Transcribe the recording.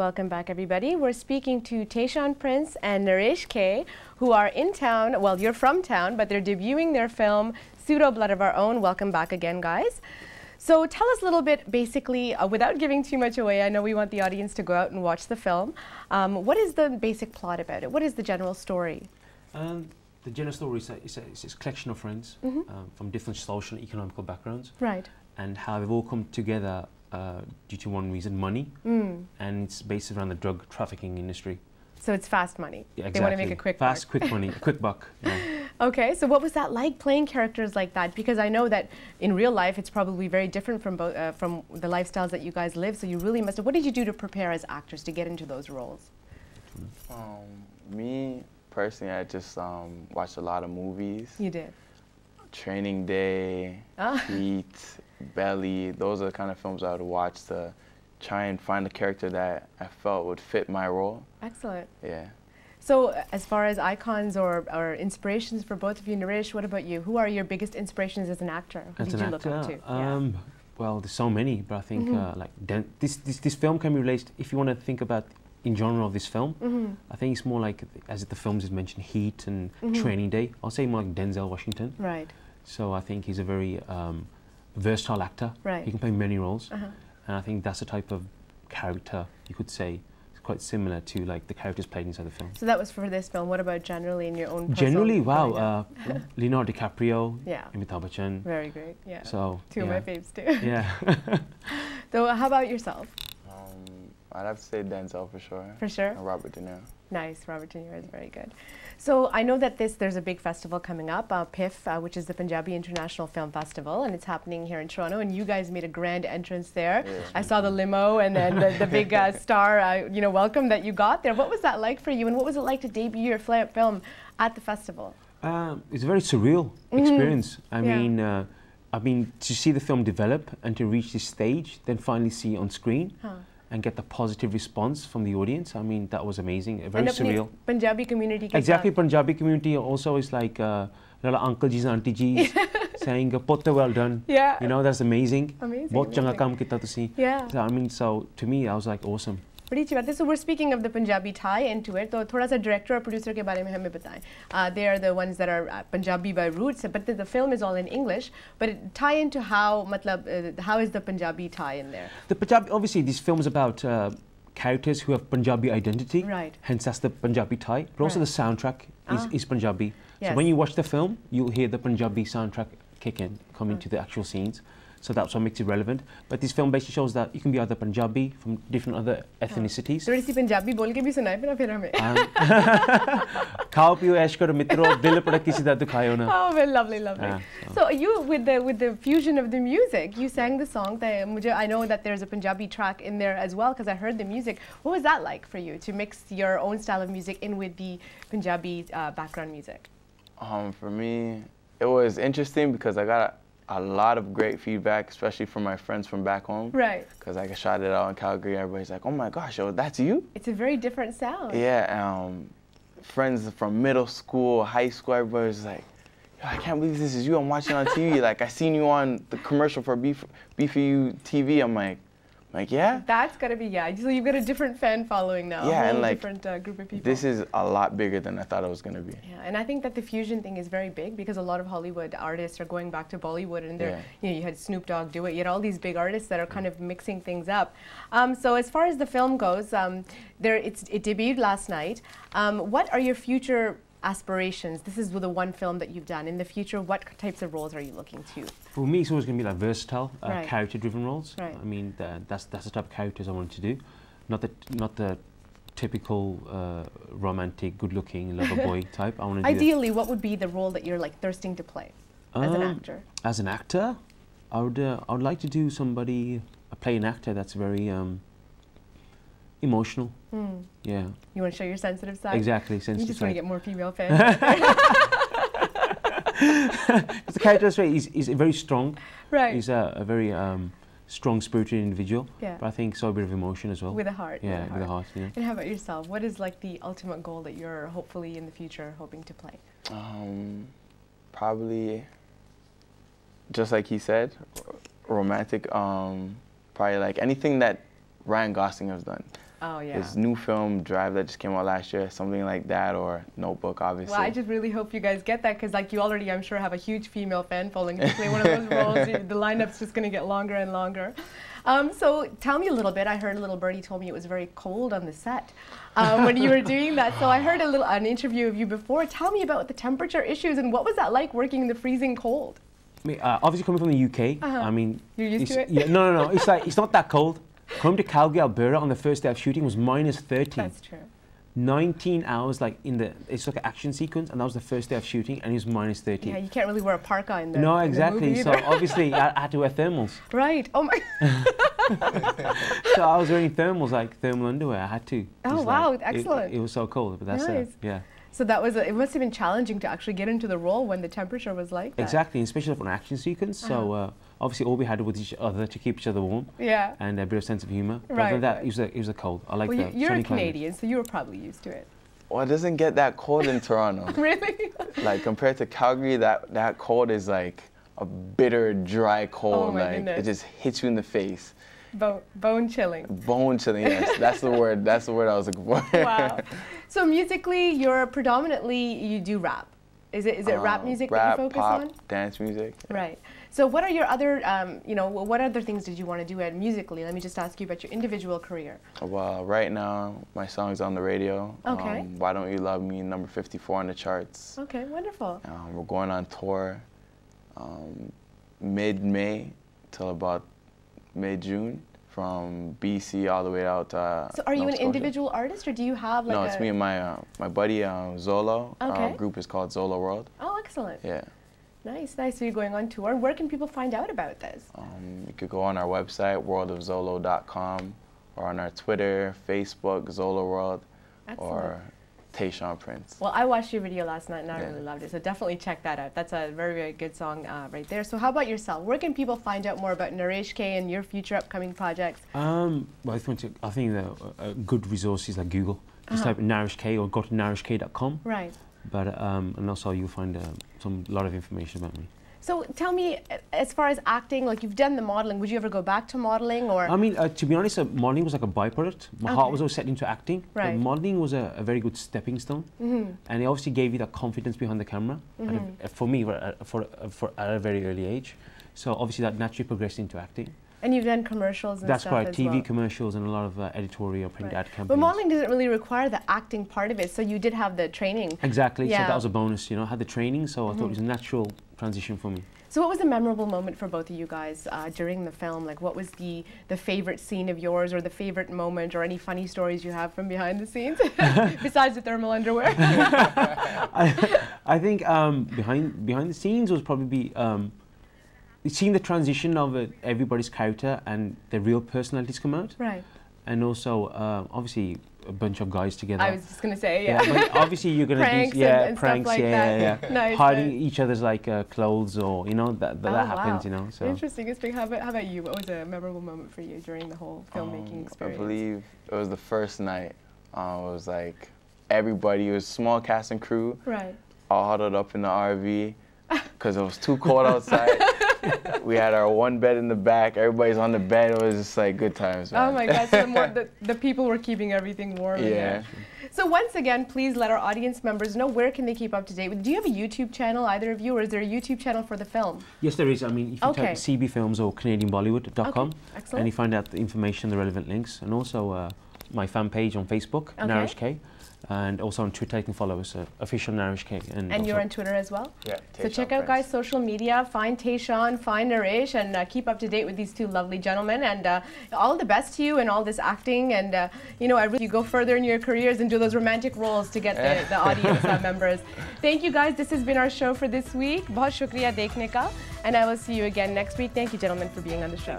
welcome back everybody. We're speaking to Tayshaun Prince and Naresh K, who are in town. Well, you're from town, but they're debuting their film, Pseudo, Blood of Our Own. Welcome back again, guys. So tell us a little bit, basically, without giving too much away, I know we want the audience to go out and watch the film. What is the basic plot about it? What is the general story? The general story is a collection of friends from different social and economical backgrounds. Right. And how they've all come together due to one reason, money. And it's based around the drug trafficking industry. So it's fast money. Yeah, exactly. They want to make a quick fast, buck. quick money, a quick buck. Yeah. Okay, so what was that like playing characters like that? Because I know that in real life it's probably very different from from the lifestyles that you guys live. So you really must have. What did you do to prepare as actors to get into those roles? Me personally, I just watched a lot of movies. You did. Training Day, Heat, Belly. Those are the kind of films I would watch to try and find a character that I felt would fit my role. Excellent. Yeah. So as far as icons or inspirations for both of you, Naresh, what about you? Who are your biggest inspirations as an actor? Who did you look up to? Well, there's so many, but I think this film can be related, if you want to think about in genre of this film, I think it's more like, as the films is mentioned, Heat and Training Day. I'll say more like Denzel Washington. Right. So I think he's a very versatile actor. Right. He can play many roles. And I think that's the type of character, you could say, it's quite similar to like the characters played inside the film. So that was for this film. What about generally in your own Generally, wow, Leonardo DiCaprio, yeah. Amitabh Bachchan. Very great, yeah. So, two of my faves too. Yeah. So how about yourself? I'd have to say Denzel for sure. For sure? And Robert De Niro. Nice, Robert De Niro is very good. So I know that there's a big festival coming up, PIFF, which is the Punjabi International Film Festival, and it's happening here in Toronto, and you guys made a grand entrance there. Yeah. I saw the limo and then the big star, welcome that you got there. What was that like for you, and what was it like to debut your film at the festival? It's a very surreal experience. I mean, to see the film develop and to reach this stage, then finally see it on screen. And get the positive response from the audience. I mean, that was amazing, very surreal. Punjabi community. Exactly, Punjabi community also is like a lot of uncle jis, auntie jis saying, "Potta, well done." Yeah. You know, that's amazing. Amazing. Bahut changa kaam kita tusi. Yeah. So, I mean, so to me, I was like, awesome. So we're speaking of the Punjabi tie into it. So thoda sa director or producer ke bare mein hame bataएं. They are the ones that are Punjabi by roots, but the film is all in English. But it tie into how, how is the Punjabi tie in there? The Punjabi, obviously, this film is about characters who have Punjabi identity. Right. Hence, that's the Punjabi tie. But also the soundtrack is Punjabi. Yes. So when you watch the film, you'll hear the Punjabi soundtrack kick in, come into the actual scenes. So that's what makes it relevant. But this film basically shows that you can be either Punjabi from different other ethnicities. थोड़ी सी पंजाबी बोल के भी सुनाए फिर हमें. खाओ पियो ऐश करो मित्रों दिल पड़ा किसी दा दुखायो ना. Oh, well, lovely, lovely. So you with the fusion of the music, you sang the song. I know that there's a Punjabi track in there as well because I heard the music. What was that like for you to mix your own style of music in with the Punjabi background music? For me, it was interesting because I got a lot of great feedback, especially from my friends from back home. Right. Because I shot it out in Calgary, everybody's like, "Oh my gosh, that's you?" It's a very different sound. Yeah. Friends from middle school, high school, everybody's like, "Yo, I can't believe this is you. I'm watching on TV. Like, I seen you on the commercial for B4U TV." I'm like, yeah? That's gotta be, yeah. So you've got a different fan following now. Yeah, a whole and like, different group of people. This is a lot bigger than I thought it was gonna be. Yeah, and I think that the fusion thing is very big because a lot of Hollywood artists are going back to Bollywood, and they're, you had Snoop Dogg do it. You had all these big artists that are kind of mixing things up. So as far as the film goes, it debuted last night. What are your future aspirations? This is the one film that you've done. In the future, what types of roles are you looking to? For me, it's always going to be like versatile, character-driven roles. Right. I mean, that's the type of characters I wanted to do, not the typical romantic, good-looking lover boy type. I want to. Ideally, what would be the role that you're like thirsting to play as an actor? As an actor, I would like to do play an actor that's very emotional. Yeah. You want to show your sensitive side? Exactly, sensitive You just side. want to get more female fans. The character is very strong. Right. He's a very strong-spirited individual. Yeah. But I think so a bit of emotion as well. With a heart. Yeah, with a heart. Yeah. And how about yourself? What is like the ultimate goal that you're hopefully in the future hoping to play? Probably, just like he said, romantic. Probably like anything that Ryan Gosling has done. Oh, yeah. This new film, Drive, that just came out last year, something like that, or Notebook, obviously. Well, I just really hope you guys get that, because like you already, I'm sure, have a huge female fan following. If you play one of those roles, the lineup's just going to get longer and longer. So tell me a little bit. I heard a little birdie told me it was very cold on the set when you were doing that. So I heard an interview of you before. Tell me about the temperature issues and what was that like working in the freezing cold? I mean, obviously coming from the UK, I mean, you're used to it. Yeah, no. It's like it's not that cold. Coming to Calgary, Alberta on the first day of shooting was -13. That's true. 19 hours, like it's like an action sequence, and that was the first day of shooting, and it was -13. Yeah, you can't really wear a parka in the No, exactly. In the movie so obviously I had to wear thermals. Right. Oh my. So I was wearing thermals, like thermal underwear. I had to. Oh wow, excellent. It was so cold, but that's nice. Yeah. So that was it must have been challenging to actually get into the role when the temperature was like that. Exactly, especially for an action sequence. So obviously all we had was each other to keep each other warm. Yeah. And a bit of sense of humour. Right. Other than that, it was a cold. I like well, that. You're a Canadian, so you were probably used to it. Well, it doesn't get that cold in Toronto. Really? Like compared to Calgary, that cold is like a bitter, dry cold. Oh my like goodness. it just hits you in the face. Bone chilling. Bone chilling. Yes, that's the word. That's the word I was looking for. Wow. So musically, you're predominantly you do rap. Is it rap music that you focus pop, on? Dance music. Right. So what are your other what other things did you want to do musically? Let me just ask you about your individual career. Well, right now my song's on the radio. Okay. Why Don't You Love Me, number 54 on the charts. Okay, wonderful. We're going on tour mid-May till about mid-June, from BC all the way out to So are you Nova an Scotia. individual artist, or do you have like No, it's me and my buddy Zolo. Okay. Our group is called Zolo World. Oh, excellent. Yeah. Nice, nice. So you're going on tour. Where can people find out about this? You could go on our website, worldofzolo.com, or on our Twitter, Facebook, Zolo World, or Tayshawn Prince. Well, I watched your video last night and I really loved it, so definitely check that out. That's a very, very good song right there. So how about yourself? Where can people find out more about Naresh K and your future upcoming projects? Well, I think the good resources like Google. Just type in Naresh K or go to nareshk.com. Right. But and also you'll find a lot of information about me. So tell me, as far as acting, like you've done the modeling, would you ever go back to modeling, or? I mean, to be honest, modeling was like a byproduct. My heart was always set into acting. Right. But modeling was a very good stepping stone, and it obviously gave you that confidence behind the camera. For me, at a very early age, so obviously that naturally progressed into acting. And you've done commercials and That's stuff right, as TV well. commercials and a lot of editorial print ad campaigns. But modeling doesn't really require the acting part of it, so you did have the training. Exactly, Yeah. so that was a bonus, you know. I had the training, so I thought it was a natural transition for me. So what was a memorable moment for both of you guys during the film? Like what was the favorite scene of yours, or the favorite moment, or any funny stories you have from behind the scenes, besides the thermal underwear? I think behind the scenes was probably seeing the transition of everybody's character and their real personalities come out. Right. And also, obviously, a bunch of guys together. I was just going to say, yeah. But obviously, you're going to Pranks do and pranks, stuff like that. Nice, hiding nice. each other's like clothes, or you know that happens, you know. So interesting. How about you? What was a memorable moment for you during the whole filmmaking experience? I believe it was the first night. It was like everybody, it was a small cast and crew, right, all huddled up in the RV because it was too cold outside. We had our one bed in the back. Everybody's on the bed. It was just like good times, man. Oh my gosh, so the people were keeping everything warm. Yeah. So once again, please let our audience members know where can they keep up to date with. Do you have a YouTube channel, either of you, or is there a YouTube channel for the film? Yes, there is. I mean, if you type CB Films or CanadianBollywood.com, and you find out the information, the relevant links, and also my fan page on Facebook, Naresh K. And also on Twitter, you can follow us, official Naresh K. And you're on Twitter as well? Yeah. So check out, guys, social media. Find Tayshawn, find Naresh, and keep up to date with these two lovely gentlemen. And all the best to you and all this acting. And, you know, I really you go further in your careers and do those romantic roles to get the audience members. Thank you, guys. This has been our show for this week. Bahut shukriya dekhne ka. And I will see you again next week. Thank you, gentlemen, for being on the show.